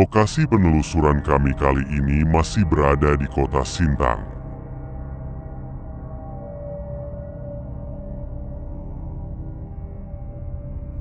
Lokasi penelusuran kami kali ini masih berada di kota Sintang.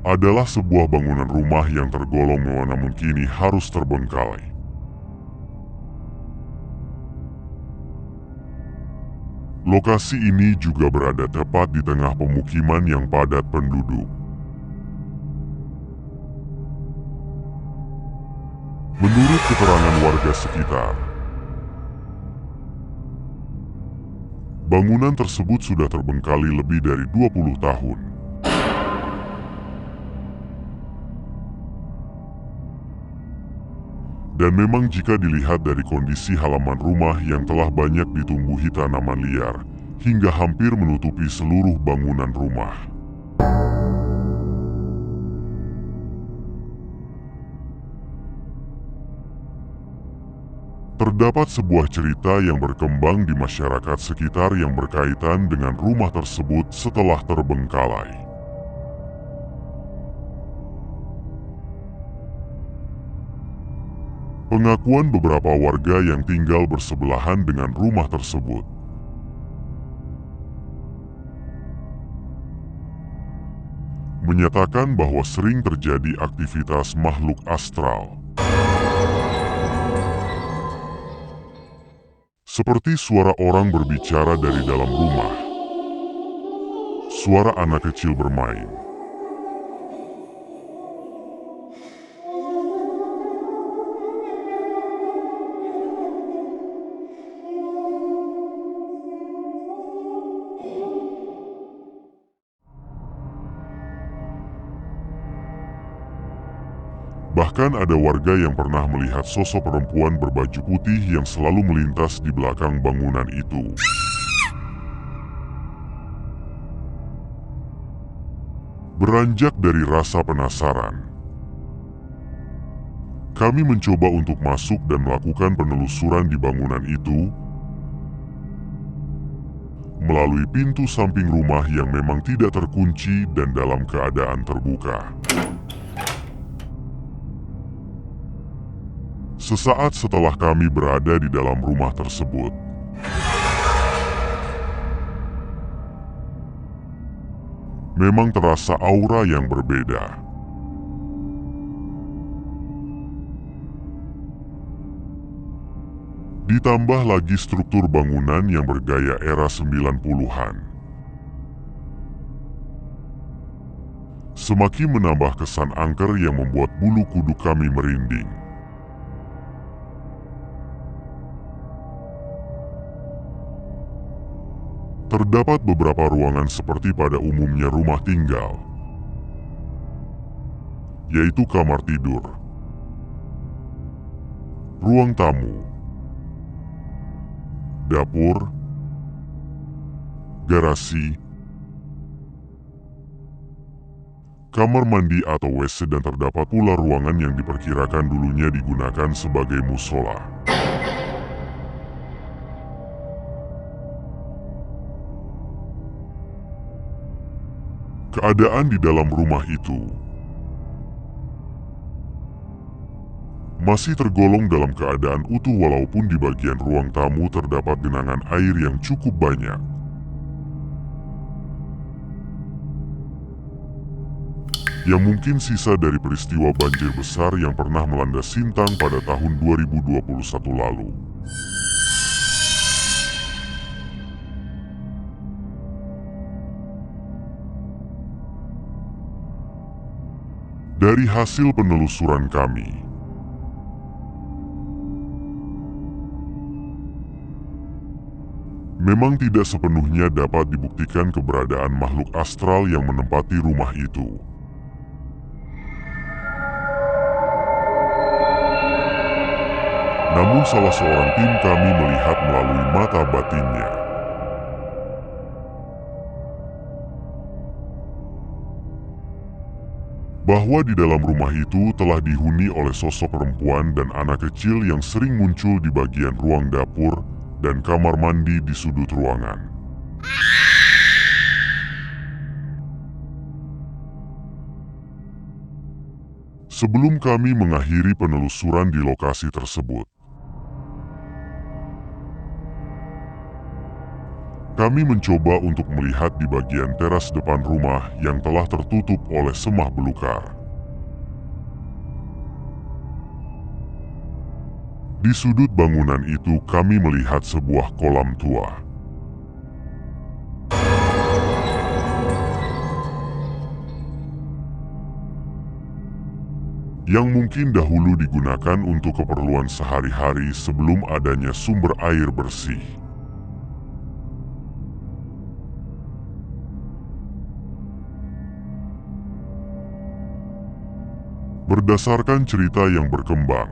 Adalah sebuah bangunan rumah yang tergolong mewah namun kini harus terbengkalai. Lokasi ini juga berada tepat di tengah pemukiman yang padat penduduk. Menurut keterangan warga sekitar, bangunan tersebut sudah terbengkalai lebih dari 20 tahun. Dan memang jika dilihat dari kondisi halaman rumah yang telah banyak ditumbuhi tanaman liar, hingga hampir menutupi seluruh bangunan rumah. Terdapat sebuah cerita yang berkembang di masyarakat sekitar yang berkaitan dengan rumah tersebut setelah terbengkalai. Pengakuan beberapa warga yang tinggal bersebelahan dengan rumah tersebut menyatakan bahwa sering terjadi aktivitas makhluk astral. Seperti suara orang berbicara dari dalam rumah, suara anak kecil bermain, bahkan ada warga yang pernah melihat sosok perempuan berbaju putih yang selalu melintas di belakang bangunan itu. Beranjak dari rasa penasaran, kami mencoba untuk masuk dan melakukan penelusuran di bangunan itu melalui pintu samping rumah yang memang tidak terkunci dan dalam keadaan terbuka. Sesaat setelah kami berada di dalam rumah tersebut, memang terasa aura yang berbeda. Ditambah lagi struktur bangunan yang bergaya era 90-an. Semakin menambah kesan angker yang membuat bulu kuduk kami merinding. Terdapat beberapa ruangan seperti pada umumnya rumah tinggal, yaitu kamar tidur, ruang tamu, dapur, garasi, kamar mandi atau WC, dan terdapat pula ruangan yang diperkirakan dulunya digunakan sebagai musola. Keadaan di dalam rumah itu masih tergolong dalam keadaan utuh walaupun di bagian ruang tamu terdapat genangan air yang cukup banyak. Yang mungkin sisa dari peristiwa banjir besar yang pernah melanda Sintang pada tahun 2021 lalu. Dari hasil penelusuran kami, memang tidak sepenuhnya dapat dibuktikan keberadaan makhluk astral yang menempati rumah itu. Namun salah seorang tim kami melihat melalui mata batinnya. Bahwa di dalam rumah itu telah dihuni oleh sosok perempuan dan anak kecil yang sering muncul di bagian ruang dapur dan kamar mandi di sudut ruangan. Sebelum kami mengakhiri penelusuran di lokasi tersebut, kami mencoba untuk melihat di bagian teras depan rumah yang telah tertutup oleh semah belukar. Di sudut bangunan itu kami melihat sebuah kolam tua. Yang mungkin dahulu digunakan untuk keperluan sehari-hari sebelum adanya sumber air bersih. Berdasarkan cerita yang berkembang,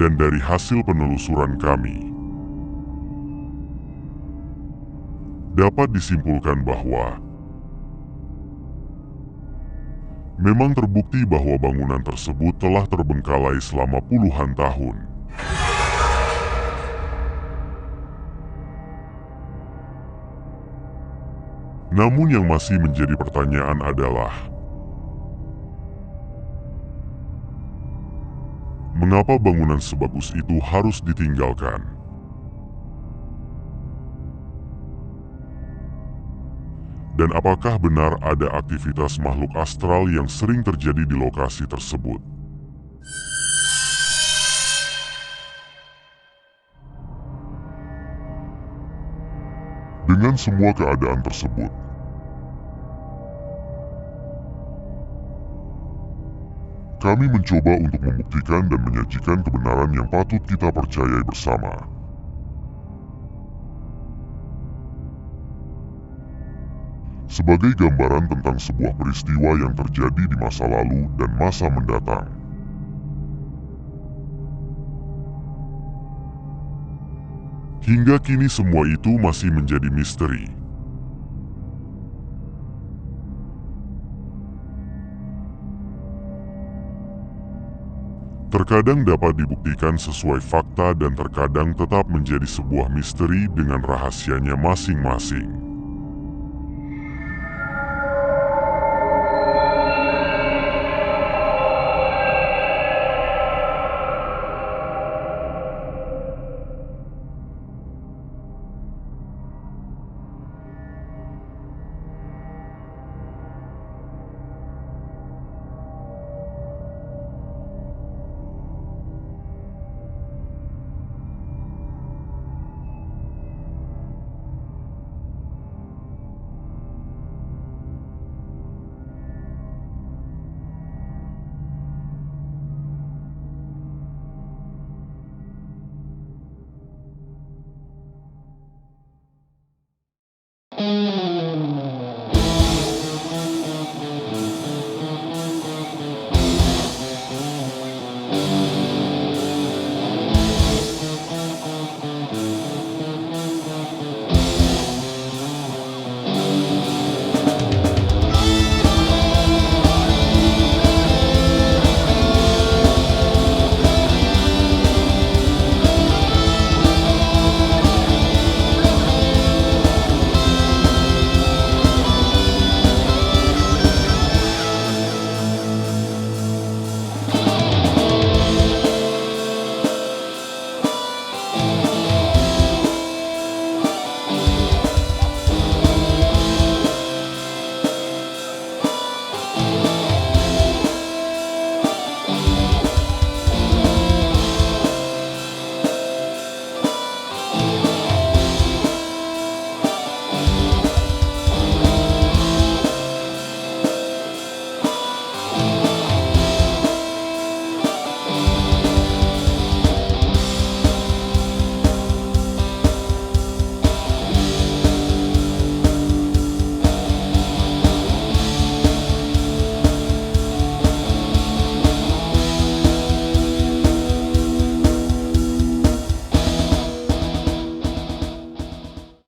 dan dari hasil penelusuran kami, dapat disimpulkan bahwa memang terbukti bahwa bangunan tersebut telah terbengkalai selama puluhan tahun. Namun yang masih menjadi pertanyaan adalah, mengapa bangunan sebagus itu harus ditinggalkan? Dan apakah benar ada aktivitas makhluk astral yang sering terjadi di lokasi tersebut? Dengan semua keadaan tersebut, kami mencoba untuk membuktikan dan menyajikan kebenaran yang patut kita percayai bersama. Sebagai gambaran tentang sebuah peristiwa yang terjadi di masa lalu dan masa mendatang. Hingga kini semua itu masih menjadi misteri. Terkadang dapat dibuktikan sesuai fakta dan terkadang tetap menjadi sebuah misteri dengan rahasianya masing-masing.